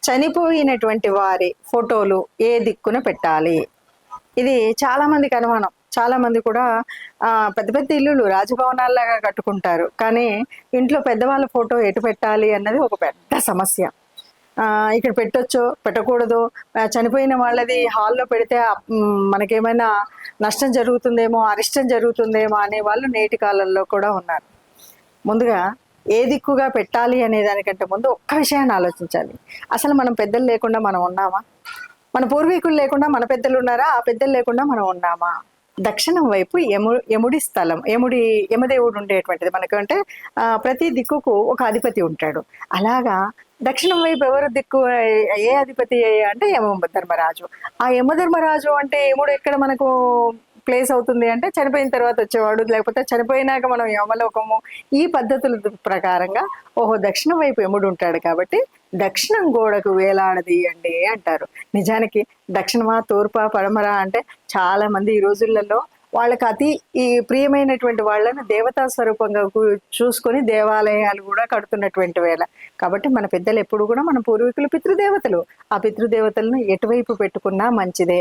చనిపోయినటువంటి వారి ఫోటోలు ఏ దిక్కున పెట్టాలి? ఇది చాలా మందికి అనుమానం. చాలా మంది కూడా పెద్ద పెద్ద ఇల్లులు రాజభవనాల్లాగా కట్టుకుంటారు. కానీ ఇంట్లో పెద్దవాళ్ళ ఫోటో ఎటు పెట్టాలి అన్నది ఒక పెద్ద సమస్య. ఇక్కడ పెట్టొచ్చో, పెట్టకూడదో, చనిపోయిన వాళ్ళది హాల్‌లో పెడితే మనకేమైనా నష్టం జరుగుతుందేమో, అరిష్టం జరుగుతుందేమో అనే వాళ్ళు నేటి కాలంలో కూడా ఉన్నారు. ముందుగా ఏ దిక్కుగా పెట్టాలి అనే దానికంటే ముందు ఒక్క విషయాన్ని ఆలోచించాలి. అసలు మనం పెద్దలు లేకుండా మనం ఉన్నామా? మన పూర్వీకులు లేకుండా మన పెద్దలు ఉన్నారా? ఆ పెద్దలు లేకుండా మనం ఉన్నామా? దక్షిణం వైపు యముడి స్థలం, యమదేవుడు ఉండేటువంటిది మనకు. అంటే ప్రతి దిక్కుకు ఒక అధిపతి ఉంటాడు. అలాగా దక్షిణం వైపు ఎవరు దిక్కు, ఏ అధిపతి అంటే యమధర్మరాజు. ఆ యమధర్మరాజు అంటే యముడు ఎక్కడ మనకు ప్లేస్ అవుతుంది అంటే చనిపోయిన తర్వాత వచ్చేవాడు, లేకపోతే చనిపోయినాక మనం యమలోకము, ఈ పద్ధతుల ప్రకారంగా ఓహో దక్షిణం వైపు యముడు ఉంటాడు కాబట్టి దక్షిణం గోడకు వేలాడదీయండి అంటారు. నిజానికి దక్షిణమా, తూర్పా, పడమర అంటే చాలా మంది ఈ రోజులలో వాళ్ళకి అతి ఈ ప్రియమైనటువంటి వాళ్ళని దేవతా స్వరూపంగా చూసుకొని దేవాలయాలు కూడా కడుతున్నటువంటి వేళ. కాబట్టి మన పెద్దలు ఎప్పుడు కూడా మన పూర్వీకులు పితృదేవతలు. ఆ పితృదేవతలను ఎటువైపు పెట్టుకున్నా మంచిదే.